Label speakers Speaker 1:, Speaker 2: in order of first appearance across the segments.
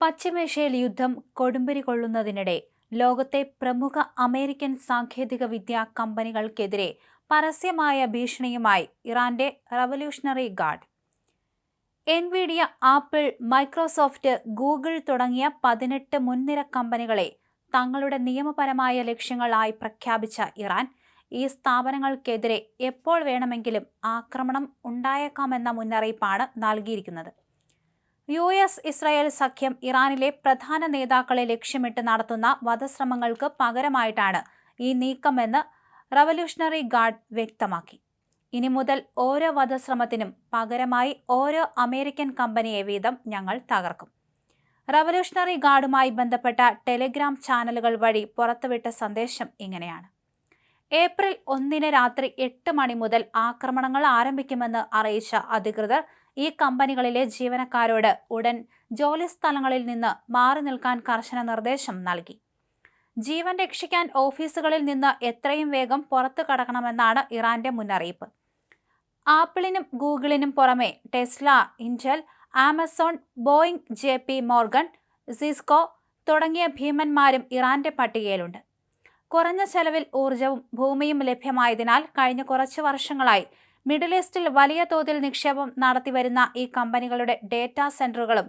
Speaker 1: പശ്ചിമേഷ്യയിൽ യുദ്ധം കൊടുമ്പിരി കൊള്ളുന്നതിനിടെ ലോകത്തെ പ്രമുഖ അമേരിക്കൻ സാങ്കേതിക വിദ്യാ കമ്പനികൾക്കെതിരെ പരസ്യമായ ഭീഷണിയുമായി ഇറാന്റെ revolutionary guard. Nvidia, apple, Microsoft, Google തുടങ്ങിയ 18 മുൻനിര കമ്പനികളെ തങ്ങളുടെ നിയമപരമായ ലക്ഷ്യങ്ങളായി പ്രഖ്യാപിച്ച ഇറാൻ ഈ സ്ഥാപനങ്ങൾക്കെതിരെ എപ്പോൾ വേണമെങ്കിലും ആക്രമണം ഉണ്ടായേക്കാമെന്ന മുന്നറിയിപ്പാണ് നൽകിയിരിക്കുന്നത്. US-ഇസ്രായേൽ സഖ്യം ഇറാനിലെ പ്രധാന നേതാക്കളെ ലക്ഷ്യമിട്ട് നടത്തുന്ന വധശ്രമങ്ങൾക്ക് പകരമായിട്ടാണ് ഈ നീക്കമെന്ന് റവല്യൂഷണറി ഗാർഡ് വ്യക്തമാക്കി. ഇനി മുതൽ ഓരോ വധശ്രമത്തിനും പകരമായി ഓരോ അമേരിക്കൻ കമ്പനിയെ വീതം ഞങ്ങൾ തകർക്കും. റവല്യൂഷണറി ഗാർഡുമായി ബന്ധപ്പെട്ട ടെലിഗ്രാം ചാനലുകൾ വഴി പുറത്തുവിട്ട സന്ദേശം ഇങ്ങനെയാണ്. ഏപ്രിൽ 1 രാത്രി 8 മണി മുതൽ ആക്രമണങ്ങൾ ആരംഭിക്കുമെന്ന് അറിയിച്ച അധികൃതർ ഈ കമ്പനികളിലെ ജീവനക്കാരോട് ഉടൻ ജോലിസ്ഥലങ്ങളിൽ നിന്ന് മാറി നിൽക്കാൻ കർശന നിർദ്ദേശം നൽകി. ജീവൻ രക്ഷിക്കാൻ ഓഫീസുകളിൽ നിന്ന് എത്രയും വേഗം പുറത്തു കടക്കണമെന്നാണ് ഇറാന്റെ മുന്നറിയിപ്പ്. ആപ്പിളിനും ഗൂഗിളിനും പുറമെ Tesla, Intel, Amazon, Boeing, JP Morgan, Cisco തുടങ്ങിയ ഭീമന്മാരും ഇറാന്റെ പട്ടികയിലുണ്ട്. കുറഞ്ഞ ചെലവിൽ ഊർജവും ഭൂമിയും ലഭ്യമായതിനാൽ കഴിഞ്ഞ കുറച്ച് വർഷങ്ങളായി മിഡിൽ ഈസ്റ്റിൽ വലിയ തോതിൽ നിക്ഷേപം നടത്തിവരുന്ന ഈ കമ്പനികളുടെ ഡേറ്റാ സെന്ററുകളും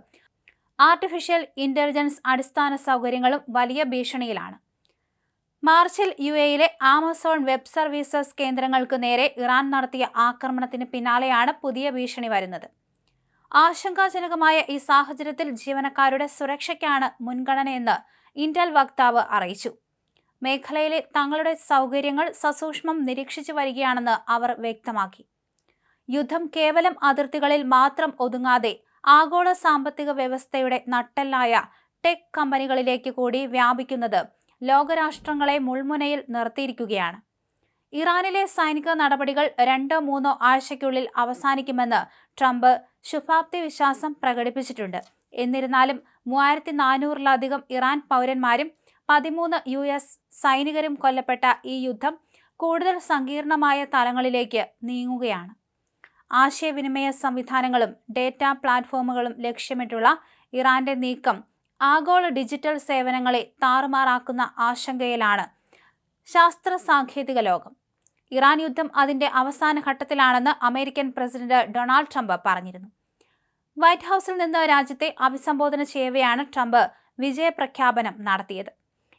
Speaker 1: ആർട്ടിഫിഷ്യൽ ഇന്റലിജൻസ് അടിസ്ഥാന സൗകര്യങ്ങളും വലിയ ഭീഷണിയിലാണ്. മാർച്ചിൽ UAE-യിലെ ആമസോൺ വെബ് സർവീസസ് കേന്ദ്രങ്ങൾക്ക് നേരെ ഇറാൻ നടത്തിയ ആക്രമണത്തിന് പിന്നാലെയാണ് പുതിയ ഭീഷണി വരുന്നത്. ആശങ്കാജനകമായ ഈ സാഹചര്യത്തിൽ ജീവനക്കാരുടെ സുരക്ഷയ്ക്കാണ് മുൻഗണനയെന്ന് ഇന്റൽ വക്താവ് അറിയിച്ചു. മേഖലയിലെ തങ്ങളുടെ സൗകര്യങ്ങൾ സസൂക്ഷ്മം നിരീക്ഷിച്ചു വരികയാണെന്ന് അവർ വ്യക്തമാക്കി. യുദ്ധം കേവലം അതിർത്തികളിൽ മാത്രം ഒതുങ്ങാതെ ആഗോള സാമ്പത്തിക വ്യവസ്ഥയുടെ നട്ടെല്ലായ ടെക് കമ്പനികളിലേക്ക് കൂടി വ്യാപിക്കുന്നത് ലോകരാഷ്ട്രങ്ങളെ മുൾമുനയിൽ നിർത്തിയിരിക്കുകയാണ്. ഇറാനിലെ സൈനിക നടപടികൾ 2-3 ആഴ്ചയ്ക്കുള്ളിൽ അവസാനിക്കുമെന്ന് ട്രംപ് ശുഭാപ്തി വിശ്വാസം പ്രകടിപ്പിച്ചിട്ടുണ്ട്. എന്നിരുന്നാലും 3400-ലധികം ഇറാൻ പൗരന്മാരും 13 US സൈനികരും കൊല്ലപ്പെട്ട ഈ യുദ്ധം കൂടുതൽ സങ്കീർണമായ തലങ്ങളിലേക്ക് നീങ്ങുകയാണ്. ആശയവിനിമയ സംവിധാനങ്ങളും ഡേറ്റാ പ്ലാറ്റ്ഫോമുകളും ലക്ഷ്യമിട്ടുള്ള ഇറാന്റെ നീക്കം ആഗോള ഡിജിറ്റൽ സേവനങ്ങളെ താറുമാറാക്കുന്ന ആശങ്കയിലാണ് ശാസ്ത്ര സാങ്കേതിക ലോകം. ഇറാൻ യുദ്ധം അതിന്റെ അവസാന ഘട്ടത്തിലാണെന്ന് അമേരിക്കൻ പ്രസിഡന്റ് ഡൊണാൾഡ് ട്രംപ് പറഞ്ഞിരുന്നു. വൈറ്റ് ഹൌസിൽ നിന്ന് രാജ്യത്തെ അഭിസംബോധന ചെയ്യവെയാണ് ട്രംപ് വിജയപ്രഖ്യാപനം നടത്തിയത്.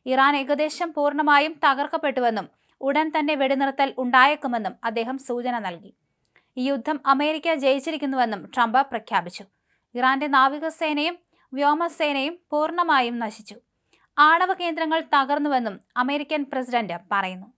Speaker 1: ഇറാൻ ഏകദേശം പൂർണ്ണമായും തകർക്കപ്പെട്ടുവെന്നും ഉടൻ തന്നെ വെടിനിർത്തൽ ഉണ്ടായേക്കുമെന്നും അദ്ദേഹം സൂചന നൽകി. ഈ യുദ്ധം അമേരിക്ക ജയിച്ചിരിക്കുന്നുവെന്നും ട്രംപ് പ്രഖ്യാപിച്ചു. ഇറാന്റെ നാവികസേനയും വ്യോമസേനയും പൂർണ്ണമായും നശിച്ചു. ആണവ കേന്ദ്രങ്ങൾ തകർന്നുവെന്നും അമേരിക്കൻ പ്രസിഡന്റ് പറയുന്നു.